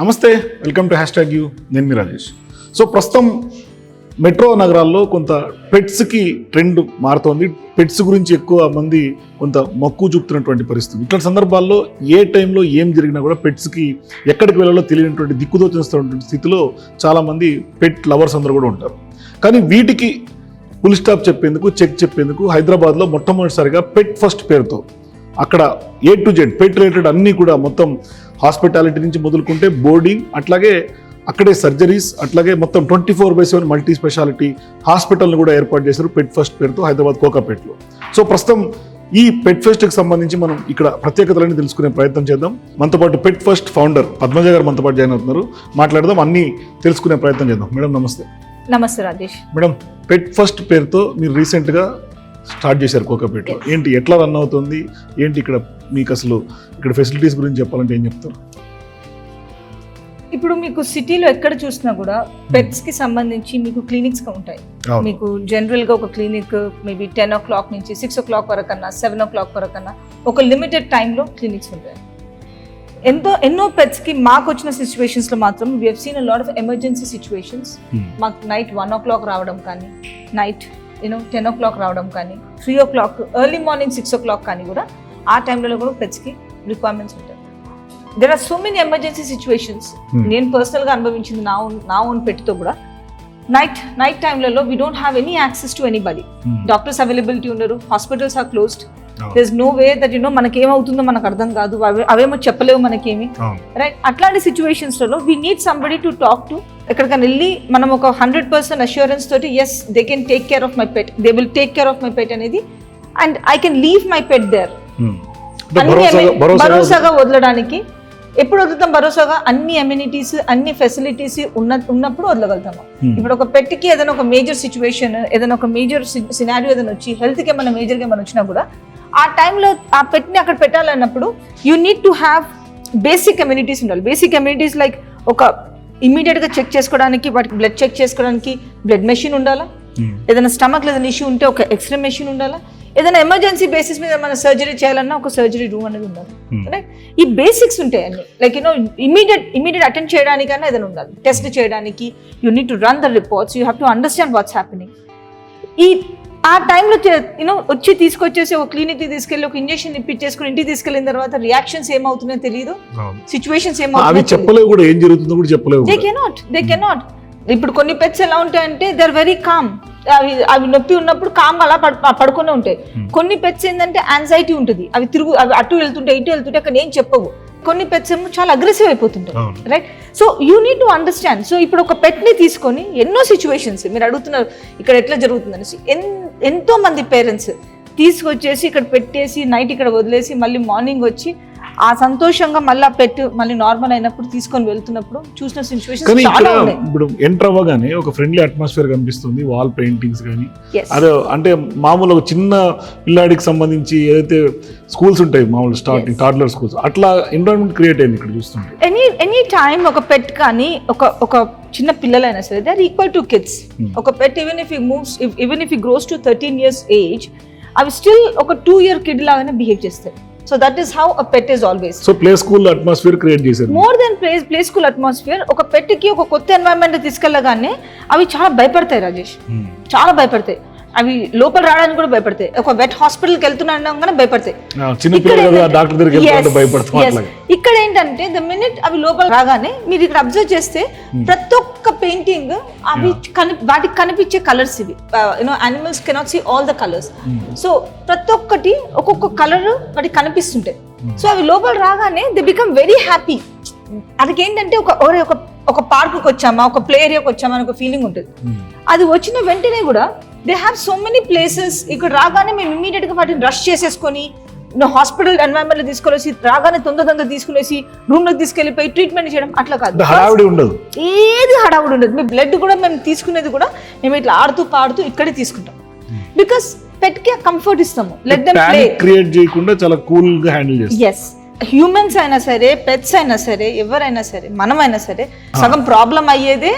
నమస్తే, welcome to HashtagU. నేను మీ Rajesh. So ప్రస్తుతం మెట్రో నగరాల్లో కొంత పెట్స్కి ట్రెండ్ మారుతోంది. పెట్స్ గురించి ఎక్కువ మంది కొంత మక్కువ చూపుతున్నటువంటి పరిస్థితి. ఇట్లాంటి సందర్భాల్లో ఏ టైంలో ఏం జరిగినా కూడా పెట్స్కి ఎక్కడికి వెళ్ళాలో తెలియనటువంటి దిక్కుదోచినటువంటి స్థితిలో చాలామంది పెట్ లవర్స్ అందరూ కూడా ఉంటారు. కానీ వీటికి ఫుల్ స్టాప్ చెప్పేందుకు, చెక్ చెప్పేందుకు హైదరాబాద్లో మొట్టమొదటిసారిగా పెట్ ఫస్ట్ పేరుతో అక్కడ A to Z pet related అన్నీ కూడా మొత్తం హాస్పిటాలిటీ నుంచి మొదలుకుంటే బోర్డింగ్, అట్లాగే అక్కడే సర్జరీస్, అట్లాగే మొత్తం 24/7 మల్టీ స్పెషాలిటీ హాస్పిటల్ని కూడా ఏర్పాటు చేశారు పెట్ ఫస్ట్ పేరుతో హైదరాబాద్ కోకాపేటలో. సో ప్రస్తుతం ఈ పెట్ ఫెస్ట్కి సంబంధించి మనం ఇక్కడ ప్రత్యేకతలన్నీ తెలుసుకునే ప్రయత్నం చేద్దాం. మనతో పాటు పెట్ ఫస్ట్ ఫౌండర్ పద్మజ గారు మనతో పాటు జాయిన్ అవుతున్నారు. మాట్లాడదాం, అన్నీ తెలుసుకునే ప్రయత్నం చేద్దాం. మేడం నమస్తే. నమస్తే రాజేష్. మేడం, పెట్ ఫస్ట్ పేరుతో మీరు రీసెంట్గా స్టార్ట్ చేశారు కోకాపేటలో. ఏంటి, ఎట్లా రన్ అవుతుంది, ఏంటి ఇక్కడ మీకు అసలు ఇక్కడ ఫెసిలిటీస్ గురించి చెప్పాలంటే ఏం చెప్తారు? ఇప్పుడు మీకు సిటీలో ఎక్కడ చూసినా కూడా పెట్స్ కి సంబంధించి మీకు క్లినిక్స్ ఉంటాయి. మీకు జనరల్ గా ఒక క్లినిక్ మేబీ 10 o'clock నుంచి 6 o'clock వరకు అన్నా 7 o'clock వరకు అన్నా ఒక లిమిటెడ్ టైంలో క్లినిక్స్ ఉంటాయి. ఎన్నో పెట్స్ కి మాకు వచ్చిన సిచ్యువేషన్స్ లో మాత్రం we have seen a lot of emergency situations. మాకు నైట్ 1 o'clock రావడం కానీ, నైట్ 10 o'clock రావడం కానీ, 3 o'clock, ఎర్లీ మార్నింగ్ 6 o'clock కానీ కూడా ఆ టైంలో కూడా పెట్స్కి రిక్వైర్మెంట్స్ ఉంటాయి. There are so many emergency situations. నేను పర్సనల్గా అనుభవించింది నా ఓన్ పెట్తో కూడా. నైట్ టైంలలో we don't have any access to anybody. Doctors availability ఉండరు, hospitals are closed. There is no way that మనకి ఏమవుతుందో మనకు అర్థం కాదు, అవేమో చెప్పలేవు మనకేమి, రైట్? అట్లాంటి సిచ్యువేషన్స్లలో we need somebody to talk to. ఎక్కడికైనా వెళ్ళి మనం ఒక 100% అష్యూరెన్స్ తోటి yes they can take care of my pet, they will take care of my pet అనేది, and I can leave my pet there. భరోసాగా వదలడానికి ఎప్పుడు వదులుతాం? భరోసాగా అన్ని అమ్యూనిటీస్, అన్ని ఫెసిలిటీస్ ఉన్నప్పుడు వదలగలుగుతాము. ఇప్పుడు ఒక పెట్కి ఏదైనా ఒక మేజర్ సిచ్యువేషన్, ఏదైనా ఒక మేజర్ సినారియో ఏదైనా వచ్చి, హెల్త్కి ఏమైనా మేజర్గా ఏమైనా వచ్చినా కూడా ఆ టైంలో ఆ పెట్ని అక్కడ పెట్టాలన్నప్పుడు you need to have basic amenities ఉండాలి. బేసిక్ అమ్యూనిటీస్ లైక్ ఒక ఇమీడియట్గా చెక్ చేసుకోవడానికి, వాటికి బ్లడ్ చెక్ చేసుకోవడానికి బ్లడ్ మెషిన్ ఉండాలా, ఏదైనా స్టమక్లో ఏదైనా ఇష్యూ ఉంటే ఒక ఎక్స్రే మెషిన్ ఉండాలా, ఏదైనా ఎమర్జెన్సీ బేసిస్ మీద మన సర్జరీ చేయాలన్నా ఒక సర్జరీ రూమ్ అనేది ఉండాలి. రైట్? ఈ బేసిక్స్ ఉంటాయి అన్ని. లైక్ ఇమీడియట్ అటెండ్ చేయడానికన్నా ఏదైనా ఉండాలి. టెస్ట్ చేయడానికి you need to run the reports, you have to understand what's happening. ఆ టైంలో వచ్చి తీసుకొచ్చేసి ఒక క్లినిక్కి తీసుకెళ్ళి ఒక ఇంజెక్షన్ ఇప్పించేసుకుని ఇంటికి తీసుకెళ్ళిన తర్వాత రియాక్షన్స్ ఏమవుతున్నాయో తెలియదు, సిచ్యువేషన్స్ ఏమవుతున్నాయో దే కెనాట్. ఇప్పుడు కొన్ని పెట్స్ ఎలా ఉంటాయంటే దే ఆర్ వెరీ కామ్. అవి నొప్పి ఉన్నప్పుడు కామ్ అలా పడుకునే ఉంటాయి. కొన్ని పెట్స్ ఏంటంటే యాంగ్జైటీ ఉంటుంది, అవి అటు వెళ్తుంటే ఇటు వెళ్తుంటే అక్కడ ఏం చెప్పవు. కొన్ని పెట్స్ ఏమో చాలా అగ్రెసివ్ అయిపోతుంటాయి, right? So you need to understand. So ఇప్పుడు ఒక పెట్ని తీసుకొని ఎన్నో సిచ్యువేషన్స్ మీరు అడుగుతున్నారు ఇక్కడ ఎట్లా జరుగుతుందనేసి, ఎంతో మంది పేరెంట్స్ తీసుకొచ్చేసి ఇక్కడ పెట్టేసి నైట్ ఇక్కడ వదిలేసి మళ్ళీ మార్నింగ్ వచ్చి ఆ సంతోషంగా మళ్ళీ పెట్ మళ్ళీ నార్మల్ అయినప్పుడు తీసుకొని వెళ్తున్నప్పుడు చూసిన సిచ్యువేషన్స్ చాలా ఉన్నాయి. ఇప్పుడు ఎంటర్ అవ్వగానే ఒక ఫ్రెండ్లీ అట్మాస్ఫియర్ కనిపిస్తుంది, వాల్ పెయింటింగ్స్ కానీ, అదే అంటే మామూలు ఒక చిన్న పిల్లాడికి సంబంధించి ఏదైతే స్కూల్స్ ఉంటాయి మామూలు స్టార్టింగ్ టాడ్లర్ స్కూల్స్, అట్లా ఎన్విరాన్మెంట్ క్రియేట్ అయింది ఇక్కడ చూస్తుంటే. ఎనీ టైమ్ ఒక పెట్ కానీ ఒక చిన్న పిల్లలైనా సరే they are equal to kids. ఒక pet even if he grows to 13 years ఏజ్, అవి స్టిల్ ఒక 2-year kid లాగానే బిహేవ్ చేస్తాయి. So that is how a pet is always. So play school atmosphere create చేశారు. More than play school atmosphere, ఒక pet కి ఒక కొత్త ఎన్వైరన్మెంట్ తీసుకెళ్ళగానే అవి చాలా భయపడతాయి రాజేష్, చాలా భయపడతాయి. అవి లోపల రావడానికి కూడా భయపడతాయి. ఒక వెట్ హాస్పిటల్కి వెళ్తున్నాగానే భయపడతాయి. ఇక్కడ ఏంటంటే ద మినిట్ అవి లోపల రాగానే మీరు ఇక్కడ అబ్జర్వ్ చేస్తే ప్రతి ఒక్క పెయింటింగ్ అవి వాటికి కనిపించే కలర్స్ ఇవి. Animals cannot see all the colours. So ప్రతి ఒక్కటి ఒక్కొక్క కలర్ వాటికి కనిపిస్తుంటాయి. సో అవి లోపల రాగానే దే బికమ్ వెరీ హ్యాపీ. అదికి ఏంటంటే ఒక పార్క్కి వచ్చామా, ఒక ప్లే ఏరియాకి వచ్చామా అని ఒక ఫీలింగ్ ఉంటుంది. అది వచ్చిన వెంటనే కూడా they have so many places. ఇక్కడ రాగానే మేము ఇమీడియట్గా వాటిని రష్ చేసేసుకొని హాస్పిటల్ ఎన్వైరన్మెంట్లో తీసుకొచ్చి రాగానే తొందరగా తీసుకునేసి రూమ్లోకి తీసుకెళ్ళిపోయి ట్రీట్మెంట్ చేయడం అట్లా కాదు. ఏది హడావుడి ఉండదు. మీ బ్లడ్ కూడా మేము తీసుకునేది కూడా మేము ఇట్లా ఆడుతూ పాడుతూ ఇక్కడే తీసుకుంటాం. బికాస్ పెట్ కి కంఫర్ట్ ఇస్తాము. లెట్ దెమ్ ప్లే, క్రియేట్ చేయకుండా చాలా కూల్ గా హ్యాండిల్ చేస్తాం. yes, హ్యూమన్స్ అయినా సరే, పెట్స్ అయినా సరే, ఎవరైనా సరే, మనమైనా సరే సగం problem అయ్యేదే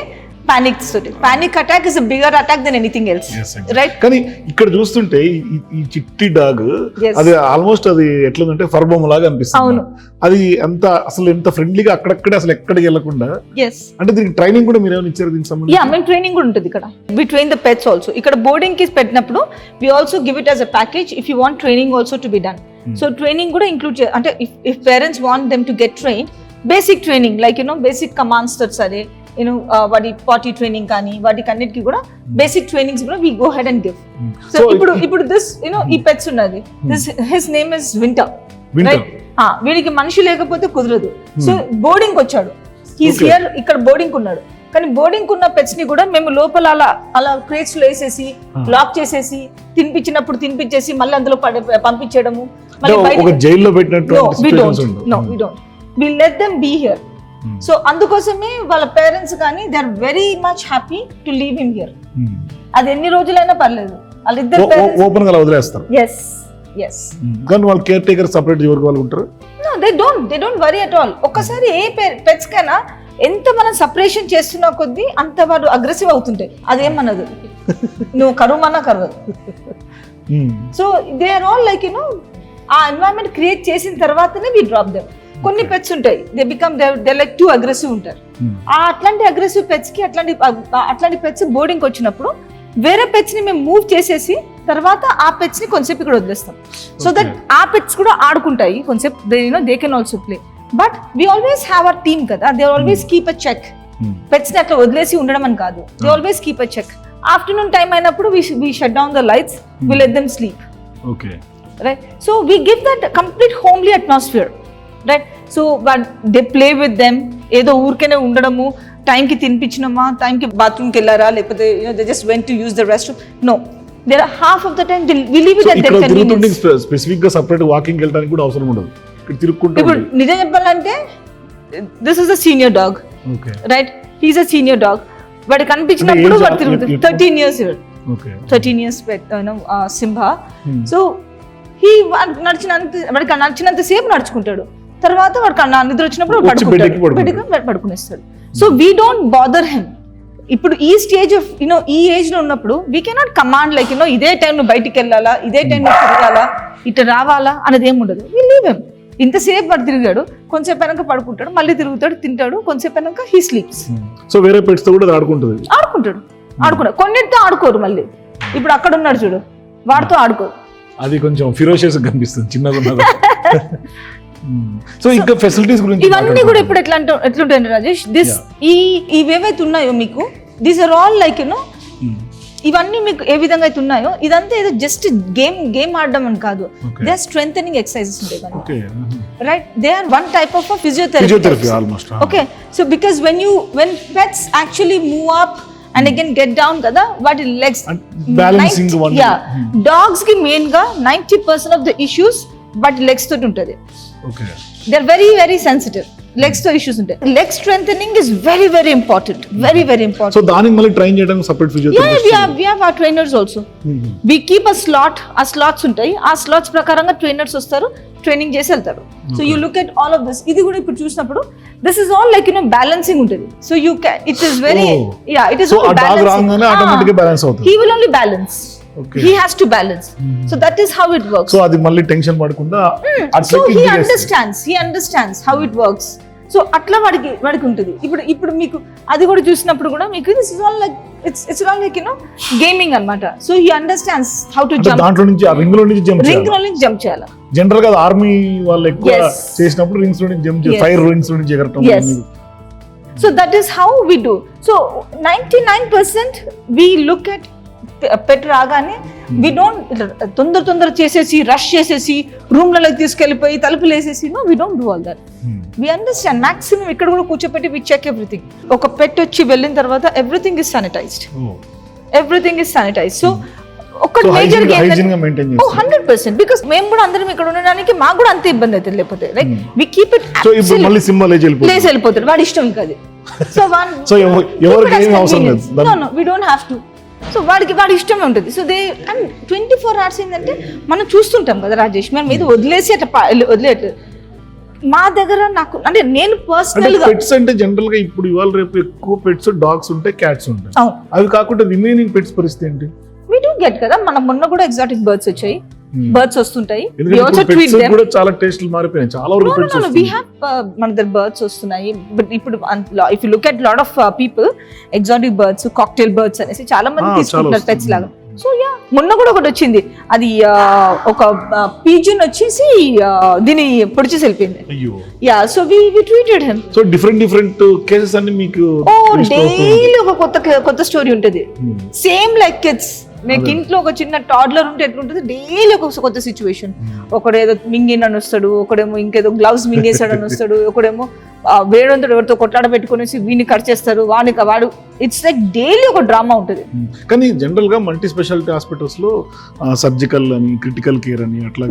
Panic attack is a bigger attack than anything else. Yes, exactly. Right? కానీ ఇక్కడ చూస్తుంటే ఈ చిట్టి డాగ్ Yes. అది ఆల్మోస్ట్ అది ఎట్లుందంటే ఫర్బొమ్మ లాగా అనిపిస్తుంది. అవును. అది అసలు ఎంత ఫ్రెండ్లీగా అక్కడక్కడే అసలు ఎక్కడికి వెళ్ళకుండా, Yes. అంటే దీనికి ట్రైనింగ్ కూడా మీరు ఏమైనా ఇచ్చారు దీనికి సంబంధించి? మేము ట్రైనింగ్ కూడా ఉంటుంది ఇక్కడ. We train the pets also. ఇక్కడ బోర్డింగ్ కి పెట్టినప్పుడు we also give it as a package if you want training also to be done. So training కూడా ఇంక్లూడ్ అంటే if parents want them to get trained, basic training like basic commands సరే వాటి పాటీ training కానీ వాటికి అన్నిటికీ కూడా basic trainings కూడా we go head and give. So ఇప్పుడు దిస్ ఈ పెట్స్ ఉన్నది, this his name is Winter. వీడికి మనిషి లేకపోతే కుదరదు. సో బోర్డింగ్ వచ్చాడు, హీస్ హియర్, ఇక్కడ బోర్డింగ్ ఉన్నాడు. కానీ బోర్డింగ్ ఉన్న పెట్స్ ని కూడా మేము లోపల అలా క్రేట్స్ లో వేసేసి లాక్ చేసేసి తినిపించేసి మళ్ళీ అందులో పంపించడము. జైల్లో పెట్టినట్టు we let them be here. So అందుకోసమే వాళ్ళ పేరెంట్స్ కానీ they are very much happy to leave him here. అది ఎన్ని రోజులైనా పర్లేదు, వాళ్ళిద్దరు ఓపెన్ గా వదిలేస్తారు. yes కానీ వాళ్ళ కేర్ టేకర్ సెపరేట్ ఎవరికి వాళ్ళు ఉంటారు. no they don't worry at all. ఒక్కసారి ఏ పెట్స్ కైనా ఎంత మనం సపరేషన్ చేస్తున్నా కొద్దీ అంత వాడు అగ్రెసివ్ అవుతుంటాయి. అదేమన్నదు, నువ్వు కరువమన్నా కరవదు. So they are all like ఆ ఎన్వైరన్మెంట్ క్రియేట్ చేసిన తర్వాతనే వి డ్రాప్ దెమ్. కొన్ని పెట్స్ ఉంటాయి, దే లైక్ టూ అగ్రెసివ్ ఉంటారు. అట్లాంటి అగ్రెసివ్ పెట్స్ కి అట్లాంటి పెట్స్ బోర్డింగ్ వచ్చినప్పుడు వేరే పెట్స్ ని మేము మూవ్ చేసేసి తర్వాత ఆ పెట్స్ ని కొంచెంసేపు ఇక్కడ వదిలేస్తాం. సో దట్ ఆ పెట్స్ కూడా ఆడుకుంటాయి కొంచెంసేపు, they can also play. But we always have our team కదా, they always keep a check. Pets ని అట్లా వదిలేసి ఉండడం అని కాదు, they always keep a check. Afternoon time అయినప్పుడు we shut down the lights, we let them sleep. Okay, right. So we give that complete homely atmosphere. Right. So they play with them. ఏదో ఊరికేనే ఉండడము, టైంకి తినిపించినమా, టైంకి బాత్రూమ్కి వెళ్ళారా, లేకపోతే they just went to use the restroom. No, there are half of the time we leave it at their convenience. Specific గా సెపరేట్ వాకింగ్ వెళ్ళడానికి కూడా అవసరం ఉండదు, ఇక్కడ తిరుగుకుంటూ. ఇప్పుడు నిజం చెప్పాలంటే this is a senior dog. Okay, right. He is a senior dog. వాడు కనిపించినప్పుడు వాడు తిరుగుతుంది. 13 years here. ఓకే, 13 years సింహా. సో వాడికి నడిచినంత సేపు నడుచుకుంటాడు, తర్వాత వాడికి నిద్ర వచ్చినప్పుడు పడుకునేస్తాడు. So we don't bother him. ఇప్పుడు ఈ స్టేజ్ ఆఫ్ ఈ ఏజ్ లో ఉన్నప్పుడు వీ కెనాట్ కమాండ్ లైక్ ఇదే టైం నువ్వు బయటికి వెళ్ళాలా, ఇదే టైం నువ్వు తిరగాలా, ఇట్లా రావాలా అనేది ఏమి ఉండదు. We leave him. ఇంతసేపు వాడు తిరిగాడు, కొంచెంసేపు అయినాక పడుకుంటాడు, మళ్ళీ తిరుగుతాడు, తింటాడు, కొంచెంసేపు అయినాక హీ స్లీప్స్. సో వేరే పెట్స్ తో కూడా ఆడుకుంటాడు. కొన్నిటితో ఆడుకోరు. మళ్ళీ ఇప్పుడు అక్కడ ఉన్నాడు చూడు, వాడితో ఆడుకోరు. అది కొంచెం ఫిరోషియస్ కనిపిస్తుంది చిన్నగా. సో ఇంకా ఫెసిలిటీస్ గురించి ఇవన్నీ కూడా ఇప్పుడు ఎట్లుంటాయండి రాజేష్, ఇవేవైతే ఉన్నాయో మీకు, దీస్ ఆర్ ఆల్ లైక్ ఇవన్నీ మీకు ఏ విధంగా అయితే ఉన్నాయో, ఇదంతా ఏదో జస్ట్ గేమ్ ఆడడం అని కాదు. దే ఆర్ స్ట్రెంథెనింగ్ ఎక్సర్సైజెస్ ఉంటాయి, right. They are one type of physiotherapy almost. Okay, so because when pets actually move up and again get down kada what legs balancing one. Dogs ki main ga 90% of the issues but legs to untadi. Okay, they are very very sensitive. Legs to issues untadi. Leg strengthening is very very important, very very important. So danik malli train cheyadam separate physiotherapist. Yeah, we have our trainers also. We keep a slots ఉంటాయి. ఆ slots ప్రకారంగా trainers వస్తారు, training చేసి వెళ్తారు. So you look at all of this. ఇది కూడా ఇప్పుడు చూసినప్పుడు this is all like balancing ఉంటుంది. So you can, it is very it is automatic balance అవుతుంది. He will only balance, he has to balance. So that is how it works. So అది మళ్ళీ tension పడకుండా so he understands how it works. So అట్లా వాడికి ఉంటుంది. ఇప్పుడు మీకు అది కూడా చూసినప్పుడు కూడా మీకు this is all like it's all like gaming అన్నమాట. So he understands how to jump. దాంట్లో నుంచి ఆ రింగ్ లో నుంచి జంప్ చేయాలి. జనరల్ గా ఆర్మీ వాళ్ళు ఎక్కువ చేసినప్పుడు రింగ్స్ లో నుంచి జంప్ చేయాలి, ఫైర్ రింగ్స్ లో నుంచి ఎగరటం. So that is how we do. So 99% we look at pet రాగానే వి డోంట్ తొందర చేసేసి రష్ చేసేసి రూమ్లలోకి తీసుకెళ్ళిపోయి తలుపులు వేసేసి, no we don't do all that. We understand. Maximum ఇక్కడ కూడా కూర్చోపెట్టి వి చెక్ ఎవ్రీథింగ్. ఒక పెట్ వచ్చి వెళ్ళిన తర్వాత ఎవ్రీథింగ్ ఇస్ శానిటైజ్డ్. సో ఒక్కటి మేజర్ గా 100%, బికాస్ మేము కూడా అందరం ఇక్కడ ఉండడానికి మాకు కూడా అంత ఇబ్బంది అవుతుంది. లేకపోతే like we keep it place వెళ్ళిపోతాడు, వాడి ఇష్టం ఇంకా అది. So we don't have to. So వాడి ఇష్టమే ఉంటుంది. సో దే అండ్ 24 hours ఏంటంటే మనం చూస్తుంటాం కదా రాజేష్, మనం మీద వదిలేసి అట్లా వదిలేట్లేదు. మా దగ్గర నాకు అంటే నేను పర్సనల్ గా పెట్స్ అంటే జనరల్ గా ఇప్పుడు ఇవాళ రేపు ఎక్కువ పెట్స్ డాగ్స్ ఉంటాయి, క్యాట్స్ ఉంటాయి. అవును, అవి కాకుండా రిమైనింగ్ పెట్స్ పరిస్థితి ఏంటి? we do get కదా, మన మొన్న కూడా ఎగ్జాటిక్ బర్డ్స్ వచ్చాయి, బర్డ్స్ వస్తుంటాయి. ఎందుకంటే ఇప్పుడు pets కూడా చాలా టేస్ట్లు మారిపోయాయి, చాలా వరకు పెట్స్ no, we have మన దగ్గర బర్డ్స్ వస్తున్నాయి. బట్ ఇప్పుడు if you look at lot of people exotic birds, cocktail birds అనేసి చాలా మంది తీసుకుంటున్నారు పెట్స్ లాగా. సో యా, మొన్న కూడా ఒకటి వచ్చింది, అది ఒక పీజన్ వచ్చేసి దీని పొడిచేసి వెళ్ళిపోయింది. Yeah, so we treated him. So different cases అన్ని మీకు డైలీ ఒక కొత్త స్టోరీ ఉంటుంది. సేమ్ లైక్ కిడ్స్, మీకు ఇంట్లో ఒక చిన్న టాడ్లర్ ఉంటే ఎట్లుంటుంది, డైలీ ఒక కొత్త సిచ్యువేషన్. ఒకడు ఏదో మింగిన్ అని వస్తాడు, ఒకడేమో ఇంకేదో గ్లౌజ్ మింగేసాడు అని వస్తాడు, ఒకడేమో వేడంతో ఎవరితో కొట్లాడ పెట్టుకునేసి వీడిని కట్ చేస్తారు, వాడు ఇట్స్ లైక్ డైలీ ఒక డ్రామా ఉంటుంది. కానీ జనరల్ గా మల్టీ స్పెషాలిటీ హాస్పిటల్స్ లో సర్జికల్ అని, క్రిటికల్ కేర్ అని, అట్లా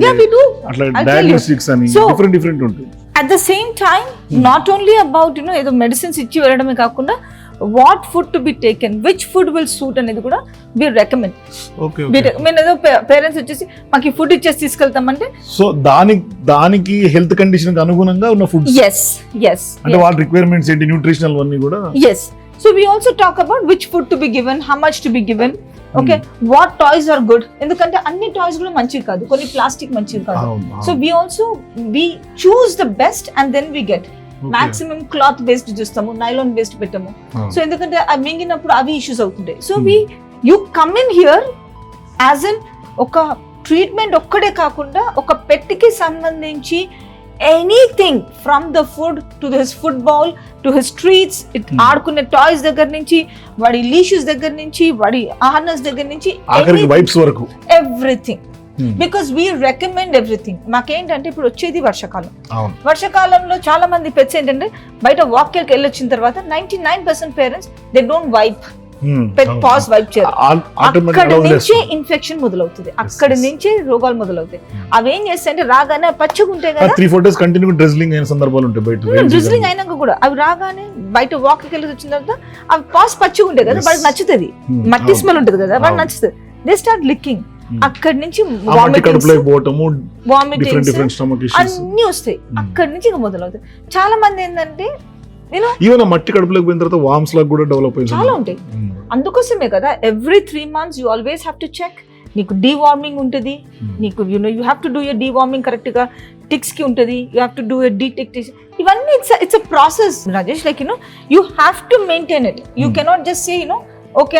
డయాగ్నోస్టిక్స్ అని డిఫరెంట్ ఉంటుంది. At the same time not only about ఏదో మెడిసిన్స్ ఇచ్చి వెళ్ళడమే కాకుండా what food to be taken, which food will suit అనేది కూడా వి రికమెండ్. మేము ఏదో పేరెంట్స్ వచ్చేసి మాకు ఈ ఫుడ్ ఇచ్చేసి తీసుకెళ్తామంటే, సో దానికి హెల్త్ కండిషన్ అనుగుణంగా ఉన్న ఫుడ్, yes అంటే వాళ్ళ రిక్వైర్మెంట్స్ ఏంటి, న్యూట్రిషనల్ అన్ని కూడా. yes, so we also talk about which food to be given, how much to be given, okay, what toys are good, ఎందుకంటే అన్ని టాయ్స్ కూడా మంచివి కాదు, కొన్ని ప్లాస్టిక్ మంచివి కాదు. So we choose the best and then we get maximum cloth based చూస్తాము, nylon based పెట్టాము. సో ఎందుకంటే అవి మింగినప్పుడు అవి ఇష్యూస్ అవుతుంటాయి. So you come in here as in ఒక ట్రీట్మెంట్ ఒక్కడే కాకుండా ఒక పెట్ కి సంబంధించి anything from the food to his food bowl to his treats, ఆడుకునే టాయ్స్ దగ్గర నుంచి, వాడి లీషెస్ దగ్గర నుంచి, వాడి హార్నెస్ దగ్గర నుంచి, everything. Because we recommend everything. మాకేంటంటే ఇప్పుడు వచ్చేది వర్షాకాలంలో చాలా మంది పెట్స్ ఏంటంటే బయట వాక్కి వెళ్ళొచ్చిన తర్వాత 99% parents they don't wipe, pet paws wipe చేయరు. అక్కడి నుంచే ఇన్ఫెక్షన్ మొదలవుతుంది, అక్కడి నుంచే రోగాలు మొదలవుతాయి. అవి ఏం చేస్తాయంటే రాగానే పచ్చగా ఉంటాయి కదా, 3-4 days కంటిన్యూ డ్రిజ్లింగ్ అయిన సందర్భాలు ఉంటాయి బయట. డ్రిజ్లింగ్ అయినాక కూడా అవి రాగానే బయట వాక్కి వెళ్ళి వచ్చిన తర్వాత అవి పాస్ పచ్చగా ఉంటాయి కదా, వాడికి నచ్చుతుంది, మట్టి స్మెల్ ఉంటుంది కదా, వాడికి నచ్చుతుంది. దే స్టార్ట్ లిక్కింగ్, అక్కడి నుంచి అన్ని వస్తాయి, అక్కడి నుంచి ఇంకా మొదలవుతాయి. చాలా మంది ఏంటంటే మట్టి కడుపులోకి పోయిన తర్వాత వామ్స్ లాగా కూడా డెవలప్ అయ్యి చాలా ఉంటాయి. అందుకోసమే కదా every 3 months you always have to check. నీకు డీవార్మింగ్ ఉంటుంది, నీకు you have to do your deworming correct గా, టిక్స్ కి ఉంటుంది, you have to do your detection. ఇవన్నీ it's a process Rajesh. Like you have to maintain it. You cannot just say okay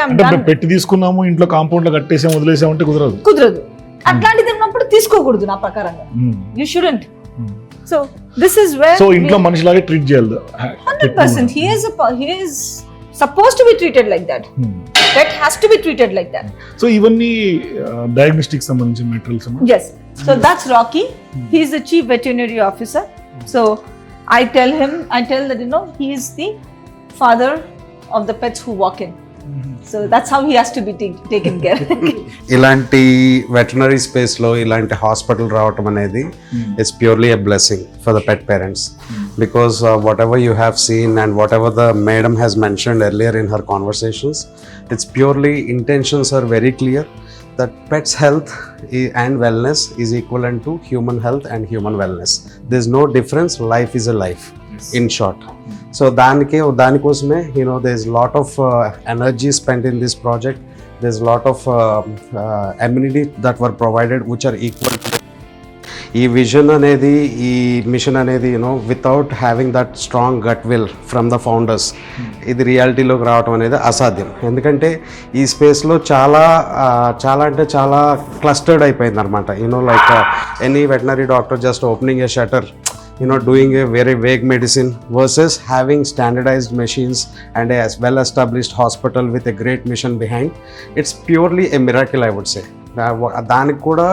పెట్టి తీసుకున్నాము ఇంట్లో కాంపౌండ్ లో కట్టేసాము వదిలేసామంటే కుదరదు. అట్లాంటిది ఉన్నప్పుడు తీసుకోకూడదు నా ప్రకారంగా. You shouldn't. So this is where so ఇంట్లో మనిషిలాగే ట్రీట్ చేయాలి. 100% he is supposed to be treated like that. That has to be treated like that. So ఇవన్నీ డయాగ్నోస్టిక్స్ సంబంధించిన materials. Yes. So that's Rocky. He is the chief veterinary officer. So I tell that he is the father of the pets who walk in. So that's how he has to be taken care. ఇలాంటి veterinary space లో ఇలాంటి hospital రావటం అనేది it's purely a blessing for the pet parents, because whatever you have seen and whatever the madam has mentioned earlier in her conversations, it's purely intentions are very clear that pets health and wellness is equivalent to human health and human wellness. There's no difference, life is a life. In short. So దానికోసమే there's a lot of energy spent in this project. There's a lot of amenities that were provided which are equal to ఈ vision అనేది, ఈ mission అనేది without having that strong gut will from the founders ఇది రియాలిటీలోకి రావడం అనేది అసాధ్యం. ఎందుకంటే ఈ స్పేస్లో చాలా అంటే చాలా క్లస్టర్డ్ అయిపోయింది అనమాట. Like any veterinary doctor just opening A shutter, doing a very vague medicine versus having standardized machines and a well established hospital with a great mission behind. It's purely a miracle, I would say. దానికి కూడా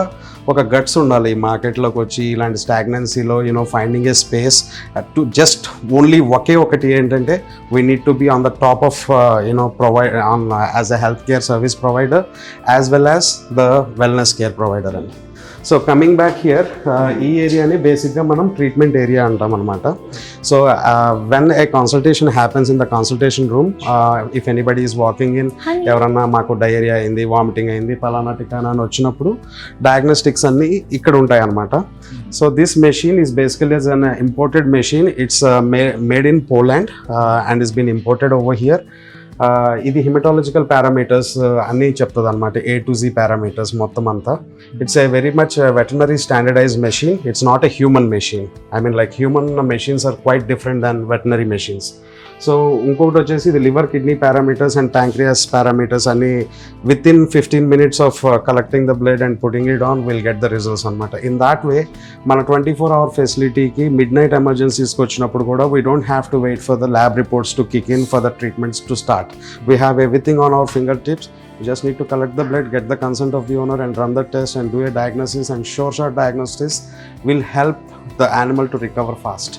ఒక guts ఉండాలి ఈ మార్కెట్లోకి వచ్చి ఇలాంటి స్టాగ్నెన్సీలో finding a space to just only ఒకే ఒకటి ఏంటంటే we need to be on the top of provide on as a health care service provider as well as the wellness care provider అని. సో కమింగ్ బ్యాక్ హియర్, ఈ ఏరియాని బేసిక్గా మనం treatment area అంటాం అనమాట. So when a consultation happens in the consultation room, if anybody is walking in, ఎవరన్నా మాకు diarrhoea అయింది, వామిటింగ్ అయింది, పలానా టికానా అని వచ్చినప్పుడు డయాగ్నోస్టిక్స్ అన్నీ ఇక్కడ ఉంటాయి అనమాట. So this machine is basically as an imported machine. It's made in Poland and is been imported over here. ఇది హిమటాలజికల్ పారామీటర్స్ అన్నీ చెప్తుంది అనమాట, A to Z పారామీటర్స్ మొత్తం అంతా. It's a very much veterinary standardised machine. It's not a human machine. I mean like human machines are quite different than veterinary machines. So ఇంకొకటి వచ్చేసి ఇది liver, kidney parameters and pancreas parameters అన్ని within 15 minutes of collecting the blood and putting it on will get the results అనమాట. In that way మన 24-hour ఫెసిలిటీకి midnight ఎమర్జెన్సీస్కి వచ్చినప్పుడు కూడా we don't have to wait for the lab reports to kick in for the treatments to start. We have everything on our fingertips. You just need to collect the blood, get the consent of the owner and run the test and do a diagnosis, and sure diagnosis will help the animal to recover fast,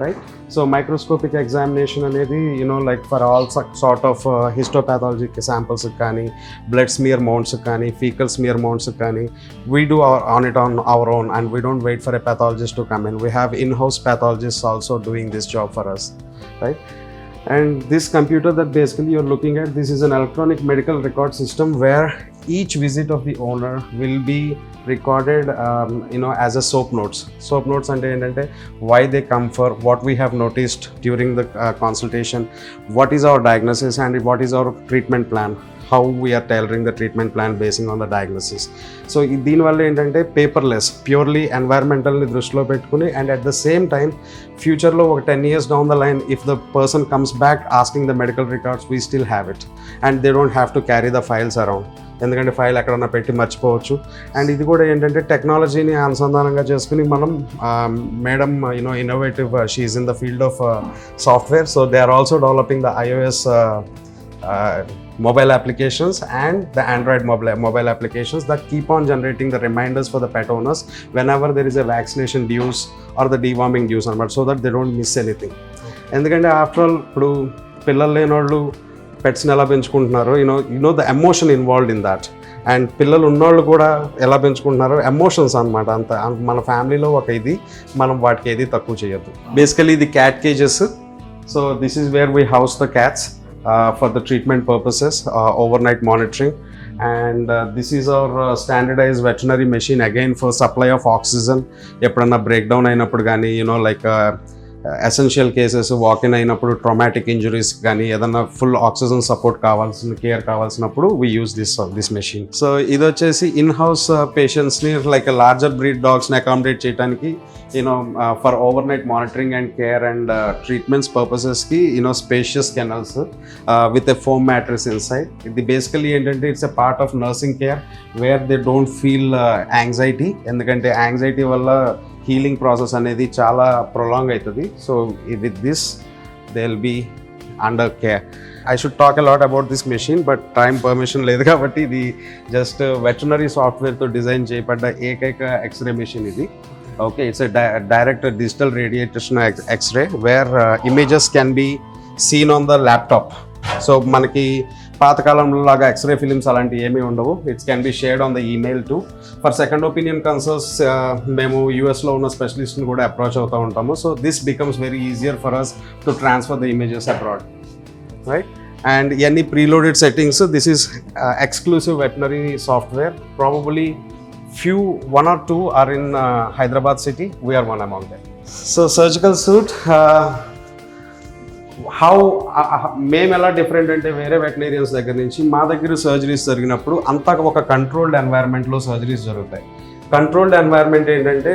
right? So microscopic examination anedi, you know, like for all sort of histopathologic samples kani, blood smear mounts kani, fecal smear mounts kani, we do on our own, and we don't wait for a pathologist to come in. We have in-house pathologists also doing this job for us, right? And this computer that basically you're looking at, this is an electronic medical record system where each visit of the owner will be recorded, as a soap notes ante endante why they come for, what we have noticed during the consultation, what is our diagnosis and what is our treatment plan, how we are tailoring the treatment plan basing on the diagnosis. So దీని వల్ల ఏంటంటే paperless, purely ఎన్వైరన్మెంటల్ని దృష్టిలో పెట్టుకుని, and at the same time ఫ్యూచర్లో ఒక 10 years down the line if the person comes back asking the medical records, we still have it and they don't have to carry the files around. ఎందుకంటే file ఎక్కడన్నా పెట్టి మర్చిపోవచ్చు. And ఇది కూడా ఏంటంటే టెక్నాలజీని అనుసంధానంగా చేసుకుని మనం, madam innovative, she's in the field of software, so they are also developing the iOS mobile applications and the Android mobile applications that keep on generating the reminders for the pet owners whenever there is a vaccination dues or the deworming dues, so that they don't miss anything. ఎందుకంటే after all ఇప్పుడు పిల్లలు లేనోళ్ళు పెట్స్ని ఎలా పెంచుకుంటున్నారు, you know the emotion involved in that. And పిల్లలు ఉన్నోళ్ళు కూడా ఎలా పెంచుకుంటున్నారు, ఎమోషన్స్ అనమాట. అంత మన ఫ్యామిలీలో ఒక ఇది, మనం వాటికి ఏది తక్కువ చేయొద్దు. బేసికలీ ఇది cat kgs. So this is where we house the cats for the treatment purposes, overnight monitoring, and this is our standardized veterinary machine again for supply of oxygen. ఎప్పుడన్నా breakdown అయినప్పుడు కానీ, like ఎసెన్షియల్ కేసెస్, వాకిన్ అయినప్పుడు, traumatic injuries కానీ, ఏదన్నా full oxygen support care కావాల్సినప్పుడు we use this machine. సో ఇది వచ్చేసి ఇన్ హౌస్ పేషెంట్స్ని, లైక్ లార్జర్ బ్రీడ్ డాగ్స్ని అకామిడేట్ చేయడానికి, for overnight monitoring and care and treatments పర్పసెస్కి, spacious kennels with a foam mattress inside. ఇది బేసికలీ ఏంటంటే it's a part of nursing care where they don't feel anxiety. ఎందుకంటే anxiety వల్ల healing process అనేది చాలా prolong అవుతుంది. So with this they will be under care. I should talk a lot about this machine, but time permission లేదు కాబట్టి ఇది just veterinary సాఫ్ట్వేర్తో design చేయబడ్డ ఏకైక ఎక్స్రే మెషిన్ ఇది. Okay, it's direct digital radiation x-ray where images can be seen on the laptop. So మనకి పాతకాలంలో లాగా x-ray films అలాంటివి ఏమీ ఉండవు. It's can be shared on the email too. For second opinion consults మేము యూఎస్లో ఉన్న స్పెషలిస్ట్ని కూడా అప్రోచ్ అవుతూ ఉంటాము. So this becomes very easier for us to transfer the images abroad, right? And any preloaded settings, this is exclusive veterinary software. Probably one or two are in Hyderabad city. We are one among them. So surgical suit, how మేము ఎలా different అంటే వేరే వెటనరీయన్స్ దగ్గర నుంచి మా దగ్గర surgeries జరిగినప్పుడు అంతా ఒక కంట్రోల్డ్ ఎన్వైర్న్మెంట్లో సర్జరీస్ జరుగుతాయి. కంట్రోల్డ్ ఎన్వైర్న్మెంట్ ఏంటంటే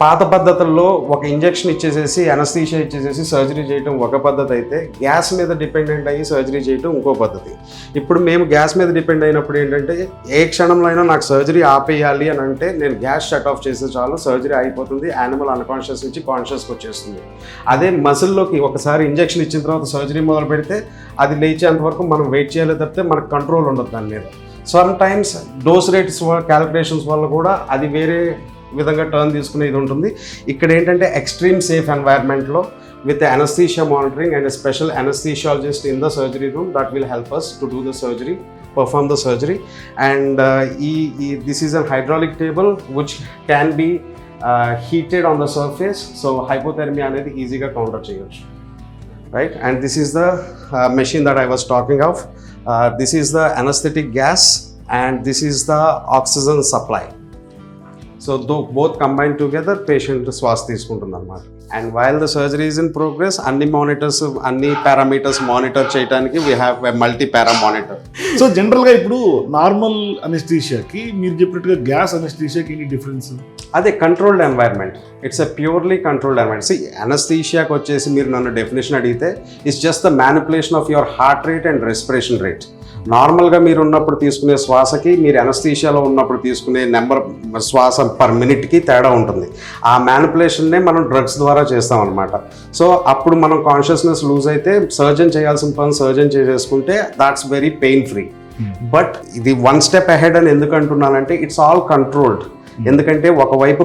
పాత పద్ధతుల్లో ఒక ఇంజెక్షన్ ఇచ్చేసేసి అనస్థీషియా ఇచ్చేసేసి సర్జరీ చేయడం ఒక పద్ధతి అయితే, గ్యాస్ మీద డిపెండెంట్ అయ్యి సర్జరీ చేయడం ఇంకో పద్ధతి. ఇప్పుడు మేము గ్యాస్ మీద డిపెండ్ అయినప్పుడు ఏంటంటే ఏ క్షణంలో అయినా నాకు సర్జరీ ఆపేయాలి అని అంటే నేను గ్యాస్ షట్ ఆఫ్ చేస్తే చాలు, సర్జరీ అయిపోతుంది, యానిమల్ అన్కాన్షియస్ నుంచి కాన్షియస్కి వచ్చేస్తుంది. అదే మసిల్లోకి ఒకసారి ఇంజెక్షన్ ఇచ్చిన తర్వాత సర్జరీ మొదలు పెడితే అది లేచేంత వరకు మనం వెయిట్ చేయాలి తప్పితే మనకు కంట్రోల్ ఉండదు దాని మీద. Some times dose rates calculations వల్ల కూడా అది వేరే విధంగా టర్న్ తీసుకునే ఇది ఉంటుంది. ఇక్కడ ఏంటంటే ఎక్స్ట్రీమ్ సేఫ్ ఎన్వైర్న్మెంట్లో with the anesthesia monitoring and a special anesthesiologist in the surgery room that will help us to do the surgery, perform the surgery. And this is a hydraulic table which can be heated on the surface, so hypothermia అనేది ఈజీగా counter చేయొచ్చు, right? And this is the machine that I was talking of. This is the anesthetic gas and this is the oxygen supply. So both combined together, patient శ్వాస తీసుకుంటుంది అన్నమాట. And while the surgery is in progress, అన్ని monitors, అన్ని parameters monitor చేయడానికి we have a multi-para monitor. So జనరల్గా ఇప్పుడు normal అనెస్థీషియాకి మీరు చెప్పినట్టుగా గ్యాస్ అనెస్థీషియాకి ఏంటి డిఫరెన్స్? అదే controlled environment, it's a purely controlled environment. See అనెస్థీషియాకి వచ్చేసి మీరు నన్ను డెఫినేషన్ అడిగితే it's just the manipulation of your heart rate and respiration rate. నార్మల్గా మీరు ఉన్నప్పుడు తీసుకునే శ్వాసకి మీరు అనెస్థీషియాలో ఉన్నప్పుడు తీసుకునే నెంబర్ శ్వాస పర్ మినిట్కి తేడా ఉంటుంది. ఆ మ్యానిపులేషన్నే మనం డ్రగ్స్ ద్వారా చేస్తాం అనమాట. సో అప్పుడు మనం కాన్షియస్నెస్ లూజ్ అయితే సర్జన్ చేయాల్సిన పని సర్జన్ చేసేసుకుంటే that's very pain free. But ఇది వన్ స్టెప్ అహెడ్ అని ఎందుకు అంటున్నానంటే ఇట్స్ ఆల్ కంట్రోల్డ్. ఎందుకంటే ఒకవైపు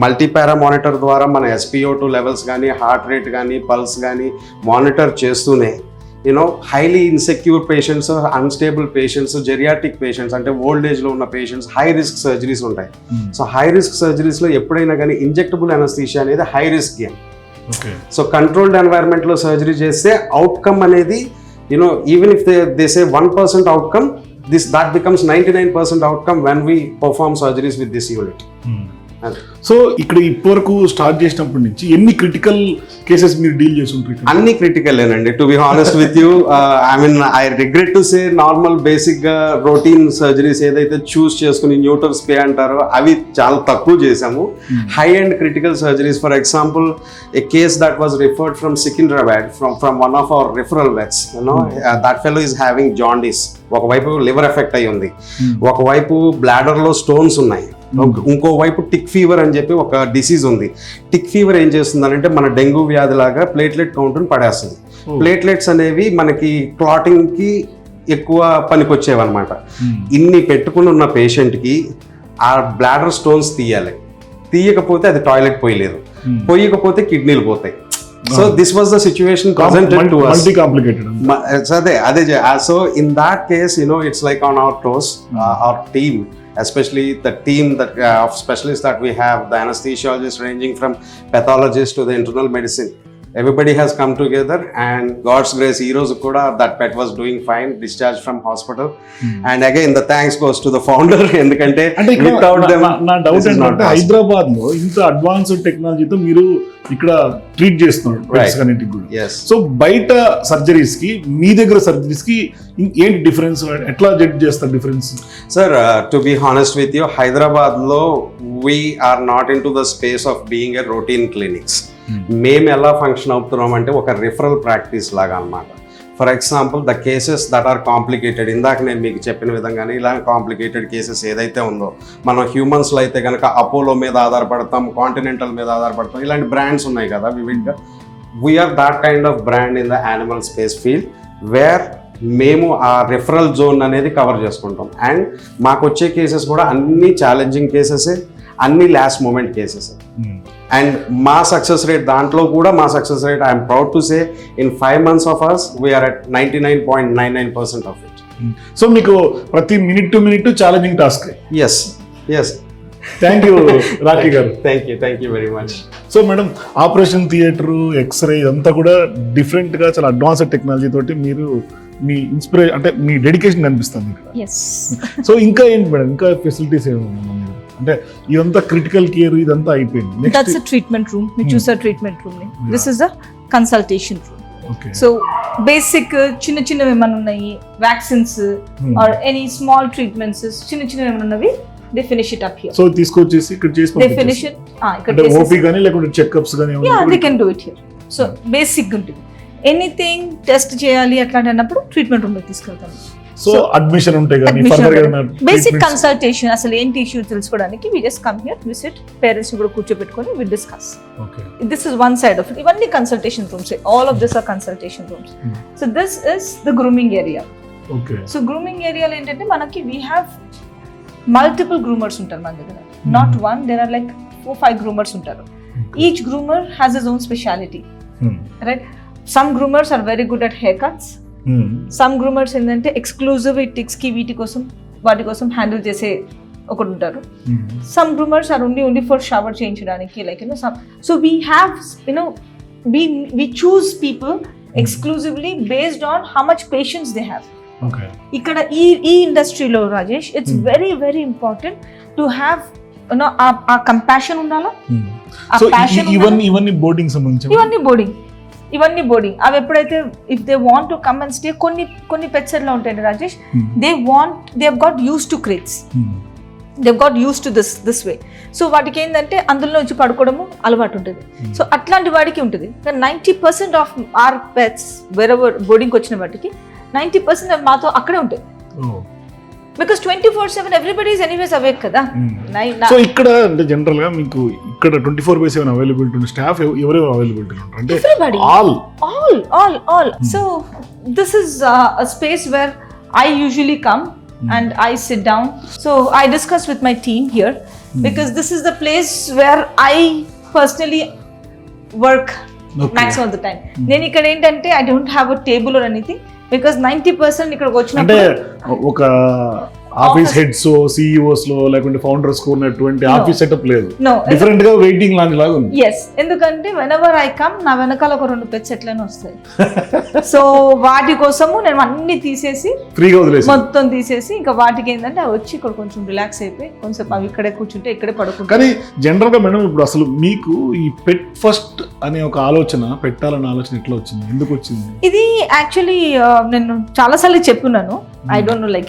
మల్టీపారా మానిటర్ ద్వారా మన SpO2 లెవెల్స్ కానీ హార్ట్ రేట్ కానీ పల్స్ కానీ మానిటర్ చేస్తూనే highly insecure patients, unstable patients, geriatric patients అంటే ఓల్డ్ ఏజ్లో ఉన్న పేషెంట్స్, హై రిస్క్ సర్జరీస్ ఉంటాయి. సో హై రిస్క్ సర్జరీస్లో ఎప్పుడైనా కానీ ఇంజెక్టబుల్ అనెస్థీషియా అనేది high risk game. So controlled ఎన్వైర్న్మెంట్లో సర్జరీ చేస్తే అవుట్కమ్ అనేది even if they say 1% outcome, that becomes 99% outcome when we perform surgeries with this unit. So ఇక్కడ ఇప్పటివరకు స్టార్ట్ చేసినప్పటి నుంచి ఎన్ని క్రిటికల్ కేసెస్ మీరు డీల్ చేసి ఉంటారు? అన్ని క్రిటికల్ ఏనండి, to be honest with you. I regret to say normal basic గా రొటీన్ సర్జరీస్ ఏదైతే చూస్ చేసుకుని న్యూటర్ స్పే అంటారో అవి చాలా తక్కువ చేసాము. High and critical surgeries, for example A case that was referred from Secunderabad from one of our referral vets. That fellow is having jaundice. ఒకవైపు liver effect అయి ఉంది, ఒకవైపు బ్లాడర్ లో స్టోన్స్ ఉన్నాయి, ఇంకోవైపు టిక్ ఫీవర్ అని చెప్పి ఒక డిసీజ్ ఉంది. టిక్ ఫీవర్ ఏం చేస్తుందంటే మన డెంగ్యూ వ్యాధి లాగా ప్లేట్లెట్ కౌంట్ని పడేస్తుంది. ప్లేట్లెట్స్ అనేవి మనకి క్లాటింగ్ కి ఎక్కువ పనికొచ్చేవి అనమాట. ఇన్ని పెట్టుకుని ఉన్న పేషెంట్కి ఆ బ్లాడర్ స్టోన్స్ తీయాలి, తీయకపోతే అది టాయిలెట్ పోయలేదు, పోయకపోతే కిడ్నీలు పోతాయి. So this was the situation presented to us. Multi-complicated. So in that case, it's like on our toes, our team, especially the team that of specialists that we have, the anesthesiologists ranging from pathologists to the internal medicine. Everybody has come together and God's grace, heroes kuda, that pet was doing fine, discharged from hospital. And again, the thanks goes to the founder. ఎందుకంటే without them, నా doubt ఏంటంటే హైదరాబాద్ లో ఇంత advanced టెక్నాలజీతో మీరు ఇక్కడ treat చేస్తున్నారు pets కన్నిటికి కూడా. సో బయట సర్జరీస్ కి మీ దగ్గర సర్జరీస్ కి ఏంటి డిఫరెన్స్, ఎట్లా జడ్జ్ చేస్తారు difference? Sir, to be honest with you, Hyderabad లో we are not into the space of being a routine clinics. మేము ఎలా ఫంక్షన్ అవుతున్నాం అంటే ఒక రిఫరల్ ప్రాక్టీస్ లాగా అన్నమాట. For example the cases that are complicated, ఇందాక నేను మీకు చెప్పిన విధంగానే ఇలా కాంప్లికేటెడ్ కేసెస్ ఏదైతే ఉందో, మనం హ్యూమన్స్లో అయితే కనుక అపోలో మీద ఆధారపడతాం, కాంటినెంటల్ మీద ఆధారపడతాం, ఇలాంటి బ్రాండ్స్ ఉన్నాయి కదా వివిడ్గా. We are that kind of brand in the animal space field where మేము ఆ రిఫరల్ జోన్ అనేది కవర్ చేసుకుంటాం. అండ్ మాకు వచ్చే కేసెస్ కూడా అన్ని ఛాలెంజింగ్ కేసెసే, అన్ని లాస్ట్ మూమెంట్ కేసెస్. అండ్ మా సక్సెస్ రేట్ దాంట్లో కూడా మా success rate I'm proud to say in 5 months of us we are at 99.99% of it. So మీకు ప్రతి minute to minute challenging task. Yes. Thank you Rakhi గారు. Thank you very much. So madam, operation theatre, x-ray ఇదంతా కూడా డిఫరెంట్గా చాలా advanced technology తోటి మీరు మీ inspiration అంటే మీ డెడికేషన్ కనిపిస్తుంది ఇక్కడ. సో ఇంకా ఏంటి మేడం, ఇంకా ఫెసిలిటీస్ ఏమన్నా అంటే ఇదంతా క్రిటికల్ కేర్ ఇదంతా అయిపోయింది. That's a treatment room. మీరు చూసారు ట్రీట్మెంట్ రూమ్ ని. This is the consultation room. So basic చిన్న చిన్నవి ఏమైనా ఉన్నాయి, vaccines or any small treatments, చిన్నవి ఏమైనా ఉన్నవి, they finish it up here. So తీసుకొచ్చేసి ఇక్కడ చేసి దే ఫినిష్ ఇట్. ఇక్కడ ఓపీ గాని లేకుంటే చెకప్స్ గాని they can do it here. So basic ఉంటుంది. ఎనీథింగ్ టెస్ట్ చేయాలి అట్లాంటి అన్నప్పుడు ట్రీట్మెంట్ రూమ్ లో తీసుకెళ్తాము. సో అడ్మిషన్ ఉంటాయి కానీ ఫర్దర్ గా బేసిక్ కన్సల్టేషన్, అసలు ఏంటి ఇష్యూ తెలుసుకోవడానికి we just come here, visit, parents కూడా కూర్చోబెట్టుకొని we discuss. This is one side of it. ఇవన్నీ consultation rooms, all of this are consultation rooms. So this is the grooming area. So grooming ఏరియాలో ఏంటంటే మనకి we have multiple గ్రూమర్స్ ఉంటారు మన దగ్గర. Not one, there are like 4-5 groomers ఉంటారు. Each groomer has his own speciality. Right. Some groomers are very good at haircuts. Some groomers ఏంటంటే exclusive ఈ టిక్స్కి వాటి కోసం హ్యాండిల్ చేసే ఒకటి ఉంటారు. Some groomers are only for shower చేయించడానికి, like some. So we have we choose people exclusively based on how much patience they have. ఇక్కడ ఈ ఇండస్ట్రీలో Rajesh, it's very very important to have ఆ కంపాషన్ ఉండాలా. ఇవన్నీ బోర్డింగ్ సంబంధించి ఇవన్నీ బోర్డింగ్ అవి ఎప్పుడైతే if they want to come and stay, కొన్ని పెట్స్ ఎట్లా ఉంటాయి Rajesh, they have got use to crates, they've got used to this way. So వాటికి ఏంటంటే అందులో వచ్చి పడుకోవడము అలవాటు ఉంటుంది. సో అట్లాంటి వాడికి ఉంటుంది. 90% ఆఫ్ ఆర్ పెట్స్ వేరెవర్ బోర్డింగ్కి వచ్చిన వాటికి 90% మాతో అక్కడే ఉంటాయి. Because 24/7 everybody is anyways awake కదా. సో ఇక్కడ అంటే జనరల్ గా మీకు ఇక్కడ 24/7 అవైలబిలిటీ ఉంది. స్టాఫ్ ఎవరెవరు అవైలబిలిటీ ఉంటారు అంటే everybody, all. So this is a space where I usually come and I sit down. So I discuss with my team here because this is the place where I personally work maximum of the time. నేను ఇక్కడ ఏంటంటే I don't have a table or anything because 90% ఇక్కడికి వచ్చినప్పుడు అంటే ఒక office heads CEOs లో లేకుంటే founders కు ఉన్నటువంటి ఆఫీస్ సెటప్ లేదు, డిఫరెంట్ గా వెయిటింగ్ లాంజ్ లాగా ఉంది. yes, ఎందుకంటే whenever I come నా వెనకాల ఒక 2 పెట్స్ ఎట్లనే వస్తాయి. సో వాటి కోసము నేను అన్ని తీసేసి ఫ్రీగా వదిలేసి మొత్తం తీసేసి ఇంకా వాటికి ఏంటంటే అవి వచ్చి ఇక్కడ కొంచెం రిలాక్స్ అయిపోయి కొంచెం అవి ఇక్కడే కూర్చుంటే ఇక్కడే పడుకుంటాయి. కానీ జనరల్ గా మేడం ఇప్పుడు అసలు మీకు ఈ పెట్ ఫస్ట్ అనే ఒక ఆలోచన, పెట్టాలన్న ఆలోచన ఎట్లా వచ్చింది, ఎందుకు వచ్చింది? ఇది యాక్చువల్లీ నేను చాలాసార్లు చెప్పున్నాను. I don't know, like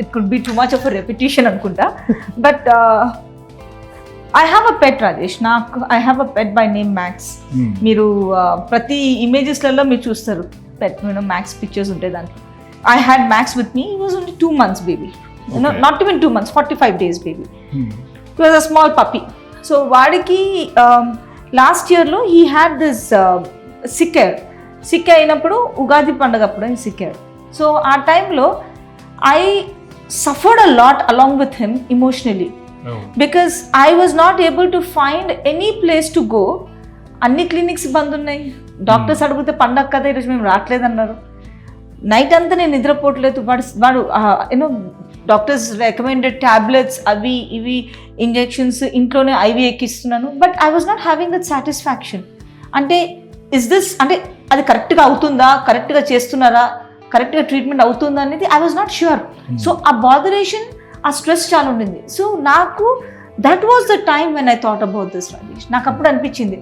it could be too much of a repetition అనుకుంటా. But I have a pet, Rajesh. I have a pet by name Max. మీరు ప్రతి ఇమేజెస్లలో మీరు చూస్తారు పెట్, మ్యాక్స్ పిక్చర్స్ ఉంటాయి దాంట్లో. I had Max with me. He was only 2 months baby. Not even 2 months, 45 days baby. He was a small puppy. So వాడికి last ఇయర్లో he had this sick అయినప్పుడు ఉగాది పండుగ అప్పుడు sick అయ్యాడు. సో ఆ టైంలో I suffered a lot along with him emotionally because I was not able to find any place to go. అన్ని clinics బంద్ ఉన్నాయి. డాక్టర్స్ అడిగితే పండగ కదా ఈరోజు మేము రావట్లేదన్నారు. నైట్ అంతా నేను నిద్రపోవట్లేదు. వాడు డాక్టర్స్ రికమెండెడ్ టాబ్లెట్స్ అవి ఇవి ఇంజెక్షన్స్ ఇంట్లోనే ఐవి ఎక్కిస్తున్నాను. But I was not having that satisfaction. అంటే అంటే అది కరెక్ట్గా అవుతుందా, కరెక్ట్గా చేస్తున్నారా, కరెక్ట్గా ట్రీట్మెంట్ అవుతుందా అనేది I was not sure. So ఆ బాదరేషన్, ఆ స్ట్రెస్ చాలా ఉండింది. సో నాకు that was the time when I thought about this Rajesh. నాకు అప్పుడు అనిపించింది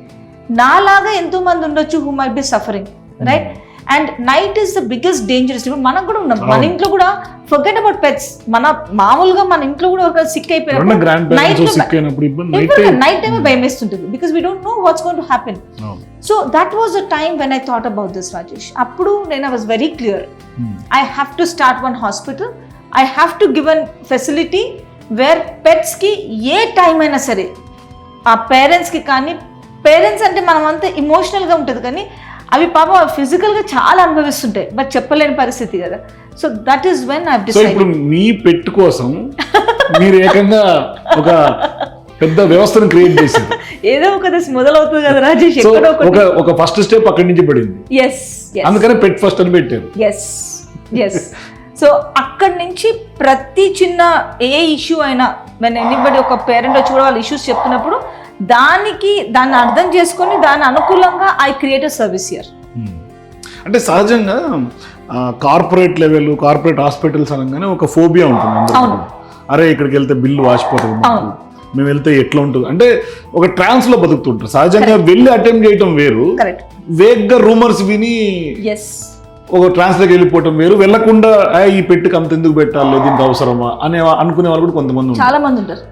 నాలాగా ఎంతోమంది ఉండొచ్చు who might be suffering, right? And night is the biggest dangerous. ఇప్పుడు మనకు కూడా ఉన్నాం, మన ఇంట్లో కూడా ఫర్గెట్ అబౌట్ పెట్స్, మన మామూలుగా మన ఇంట్లో కూడా ఒక సిక్ అయిపోయినప్పుడు నైట్ టైమే భయం వేస్తుంటుంది because we don't know what's going to happen. So that was the time when I thought about this Rajesh. అప్పుడు నేను I was very clear, I have to start one hospital, I have to give an facility where పెట్స్కి ఏ time అయినా సరే, ఆ పేరెంట్స్కి కానీ, parents అంటే మనం అంతా ఇమోషనల్గా ఉంటుంది కానీ అవి పాపం ఫిజికల్గా చాలా అనుభవిస్తుంటాయి, బట్ చెప్పలేని పరిస్థితి కదా. So that is when I decided. ఇప్పుడు మీ పెట్ కోసం మీరు ఏకంగా ఒక పెద్ద వ్యవస్థను క్రియేట్ చేశారు. ఏదో ఒక దశ మొదలవుతుంది కదా రాజేష్, ఒక ఫస్ట్ స్టెప్ అక్కడి నుంచి పడింది. అందుకనే పెట్ ఫస్ట్ అని పెట్టారు. ఎస్. సో అక్కడి నుంచి ప్రతి చిన్న ఏ ఇష్యూ అయినా వెన్ ఎనీబడి ఒక పేరెంట్ వచ్చి కూడా వాళ్ళ ఇష్యూస్ చెప్తున్నప్పుడు దాన్ని అర్థం చేసుకొని దాని అనుకూలంగా I create a service here. అంటే సహజంగా కార్పొరేట్ లెవెల్, కార్పొరేట్ హాస్పిటల్స్ అనగానే ఒక ఫోబియా ఉంటుంది. అరే ఇక్కడికి వెళ్తే బిల్లు వాసిపోతుంది, మేము వెళ్తే ఎట్లా ఉంటుంది అంటే ఒక ట్రాన్స్ లో బతుకుతుంటారు. సహజంగా వెళ్ళి అటెంప్ట్ చేయటం వేరు, వేగ్గా రూమర్స్ విని ఒక ట్రాన్స్ లోకి వెళ్ళిపోవటం వేరు, వెళ్లకుండా ఈ పెట్టుకు అంత ఎందుకు పెట్టాలి, దీనికి అవసరమా అని అనుకునే వాళ్ళు కూడా కొంతమంది చాలా మంది ఉంటారు.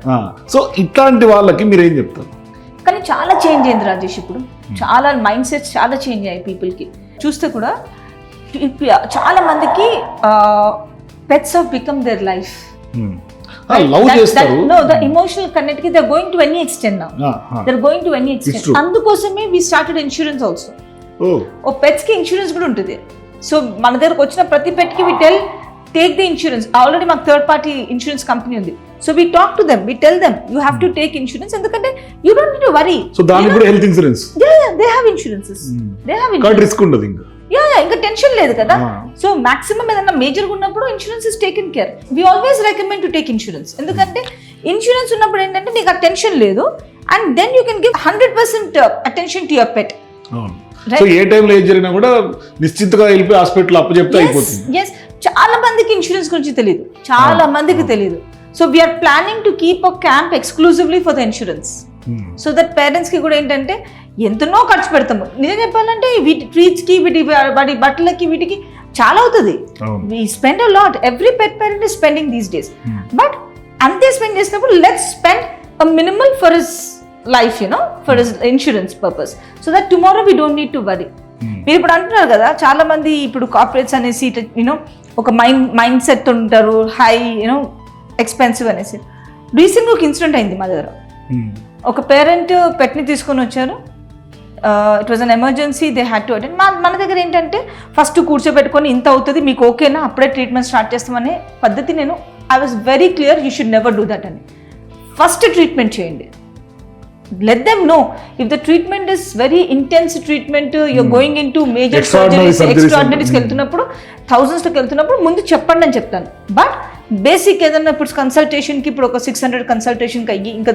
సో ఇట్లాంటి వాళ్ళకి మీరు ఏం చెప్తారు? కానీ చాలా చేంజ్ అయింది రాజేష్. ఇప్పుడు చాలా మైండ్ సెట్స్ చాలా చేంజ్ అయ్యాయి పీపుల్కి. చూస్తే కూడా చాలా మందికి pets have become their life. Love చేస్తారు. No, the emotional connect ki they're going to any extent now. They're going to any extent. అందుకోసమే we started insurance also. ఓ పెట్స్ కి ఇన్సూరెన్స్ కూడా ఉంటుంది. సో మన దగ్గరకు వచ్చిన ప్రతి పెట్ కి we tell take the insurance. Already మాకు థర్డ్ పార్టీ ఇన్సూరెన్స్ కంపెనీ ఉంది. So we talk to them, we tell them you have to take insurance, ఎందుకంటే you don't need to worry. So దానికి కూడా health insurance, they have insurances, they have card risk ఉండదు ఇంకా. ఇంకా tension లేదు కదా. So maximum ఏదైనా major ఉన్నప్పుడు insurance is taken care. We always recommend to take insurance, ఎందుకంటే ఇన్సూరెన్స్ ఉన్నప్పుడు ఏంటంటే నీకు ఆ టెన్షన్ లేదు, and then you can give 100% attention to your pet. So ఏ టైంలో ఏం జరిగినా కూడా నిశ్చింతగా వెళ్ళిపోయి హాస్పిటల్ అప్పు చెప్తే అయిపోతుంది. చాలా మందికి ఇన్సూరెన్స్ గురించి తెలియదు, చాలా మందికి తెలియదు. So we're planning to keep a camp exclusively for the insurance, so that parents కి కూడా ఏంటంటే ఎంతనో ఖర్చు పెడతాము. నిజం చెప్పాలంటే వీటి ట్రీట్స్ కి, వాటి బట్టలకి, వీటికి చాలా అవుతుంది. We spend a lot, every pet parent is spending these days. But అంతే స్పెండ్ చేసినప్పుడు let's spend a minimal for his life, for his insurance purpose, so that tomorrow we don't need to worry. మీరు ఇప్పుడు అంటున్నారు కదా, చాలా మంది ఇప్పుడు corporates అనేసి ఒక మైండ్ సెట్ ఉంటారు, హై ఎక్స్పెన్సివ్ అనేసి. రీసెంట్గా ఒక ఇన్సిడెంట్ అయింది మా దగ్గర. ఒక పేరెంట్ పెట్ని తీసుకొని వచ్చారు. It was an emergency, they had to attend. మన దగ్గర ఏంటంటే ఫస్ట్ కూర్చోబెట్టుకొని ఇంత అవుతుంది మీకు ఓకేనా, అప్పుడే ట్రీట్మెంట్ స్టార్ట్ చేస్తామనే పద్ధతి. I was very clear, you should never do that అని. ఫస్ట్ ట్రీట్మెంట్ చేయండి. Let them know if the treatment is very intense treatment, you're going into major surgeries, extraordinaries కి వెళ్తున్నప్పుడు, thousands లోకి వెళ్తున్నప్పుడు ముందు చెప్పండి అని చెప్తాను. బట్ బేసిక్ ఏదన్నా ఇప్పుడు కన్సల్టేషన్కి ఇప్పుడు ఒక 600 కన్సల్టేషన్కి అయ్యి ఇంకా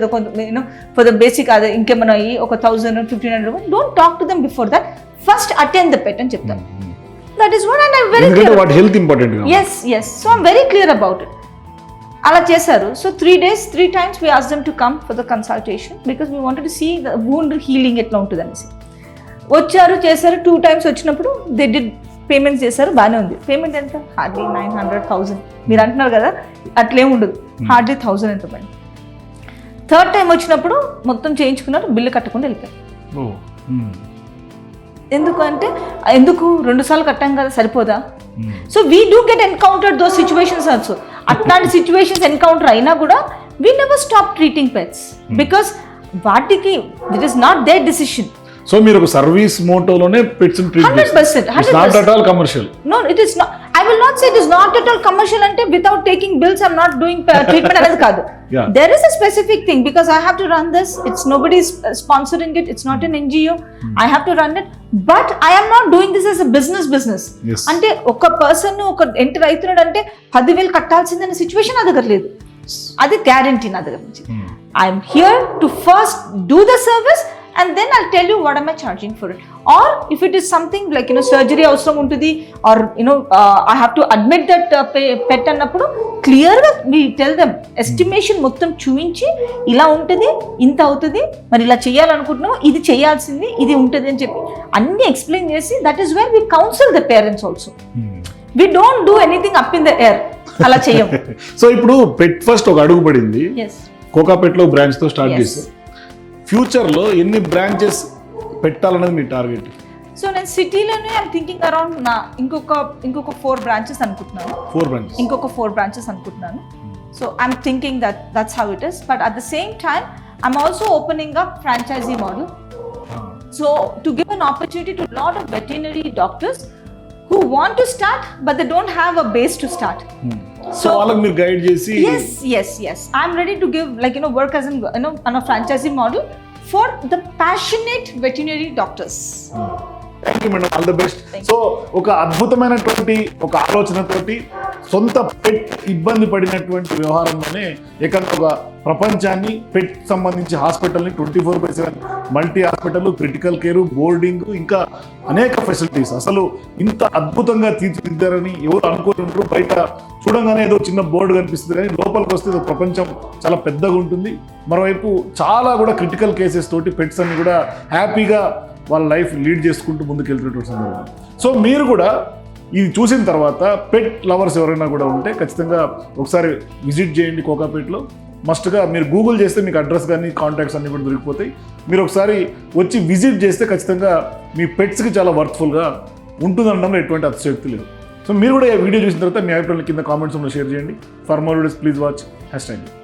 ఫర్ ద బేసిక్ అదే ఇంకేమైనా అయ్యి ఒక 1000 1500, don't talk to them before that, first attend the pet అని చెప్తాను. That is what, and I very clear. What health important. yes so I am very clear about it. అలా చేశారు. So 3 days 3 times we asked them to come for the consultation because we wanted to see the wound healing ఎట్లా ఉంటుంది అనేసి. వచ్చారు, చేశారు. 2 times వచ్చినప్పుడు they did payments చేశారు, బాగానే ఉంది. పేమెంట్ ఎంత? హార్డ్లీ 900,000. మీరు అంటున్నారు కదా, అట్లేం ఉండదు, హార్డ్లీ 1000 ఎంత పడింది. థర్డ్ టైం వచ్చినప్పుడు మొత్తం చేయించుకున్నారు, బిల్లు కట్టకుండా వెళ్ళిపోయారు. ఎందుకు 2 సార్లు కట్టాం కదా, సరిపోదా? So we do get encounter those situations also. అట్లాంటి సిచ్యువేషన్స్ ఎన్కౌంటర్ అయినా కూడా we never stop treating pets because వాటికి it is not their decision. So మీరు ఒక సర్వీస్ మోటోలోనే పెట్స్ ట్రీట్ చేస్తారు. 100%. It's not at all commercial. No, it is not. I will not say it is not at all commercial అంటే without taking bills I'm not doing treatment అనేది కాదు. There is a specific thing because I have to run this. It's nobody is sponsoring it. It's not an NGO. I have to run it. But I am not doing this as a business. Yes. అంటే ఒక person ఒక enter అవుతున్నాడు అంటే 10,000 కట్టాల్సిందనే situation నా దగ్గర లేదు. అది guarantee నా దగ్గర నుంచి. I'm here to first do the service and then I'll tell you what am I charging for it. Or if it is something like surgery అవసరం ఉంటుంది or I have to admit that pet అన్నప్పుడు క్లియర్గా we tell them estimation మొత్తం చూపించి ఇలా ఉంటుంది, ఇంత అవుతుంది, మరి ఇలా చేయాలనుకుంటున్నాము, ఇది చేయాల్సింది, ఇది ఉంటుంది అని చెప్పి అన్ని ఎక్స్ప్లెయిన్ చేసి that is where we counsel the parents also. We don't do anything up in the air. అలా చెయ్యం. సో ఇప్పుడు పెట్ ఫస్ట్ ఒక అడుగు పడింది, కోకాపెట్లో బ్రాంచ్ తో స్టార్ట్ చేశారు. ఫ్యూచర్లో ఎన్ని బ్రాంచెస్ పెట్టాలనేది మీ టార్గెట్? సో నేను సిటీలోనే ఐమ్ థింకింగ్ అరౌండ్ ఇంకొక 4 బ్రాంచెస్ అనుకుంటున్నాను. 4 బ్రాంచెస్, ఇంకొక 4 బ్రాంచెస్ అనుకుంటున్నాను. So I'm thinking that's how it is. But at the same time, I'm also opening up franchisee model. So to give an opportunity to a lot of veterinary doctors who want to start but they don't have a base to start. So వాళ్ళకి మీరు guide చేసి yes I'm ready to give work as on a franchisee model for the passionate veterinary doctors. Thank you madam, all the best. So ఒక అద్భుతమైనటువంటి ఒక ఆలోచనతోటి సొంత పెట్ ఇబ్బంది పడినటువంటి వ్యవహారంలోనే ఏకంగా ఒక ప్రపంచాన్ని పెట్ సంబంధించి హాస్పిటల్ని 24/7 multi hospital, critical care, boarding, ఇంకా అనేక ఫెసిలిటీస్ అసలు ఇంత అద్భుతంగా తీర్చిదిద్దారని ఎవరు అనుకోని ఉంటారు. బయట చూడంగానే ఏదో చిన్న బోర్డు కనిపిస్తుంది కానీ లోపలికి వస్తే ఏదో ప్రపంచం చాలా పెద్దగా ఉంటుంది. మరోవైపు చాలా కూడా క్రిటికల్ కేసెస్ తోటి పెట్స్ అన్ని కూడా హ్యాపీగా వాళ్ళ లైఫ్ లీడ్ చేసుకుంటూ ముందుకెళ్తున్నటువంటి సందర్భం. సో మీరు కూడా ఇది చూసిన తర్వాత పెట్ లవర్స్ ఎవరైనా కూడా ఉంటే ఖచ్చితంగా ఒకసారి విజిట్ చేయండి కోకాపేట్లో. మస్ట్గా మీరు గూగుల్ చేస్తే మీకు అడ్రస్ కానీ కాంటాక్ట్స్ అన్నీ కూడా దొరికిపోతాయి. మీరు ఒకసారి వచ్చి విజిట్ చేస్తే ఖచ్చితంగా మీ పెట్స్కి చాలా వర్త్ఫుల్గా ఉంటుందనడంలో ఎటువంటి అతిశయోక్తి లేదు. సో మీరు కూడా ఈ వీడియో చూసిన తర్వాత మీ అభిప్రాయాలు కింద కామెంట్స్లో షేర్ చేయండి. For more videos please watch #.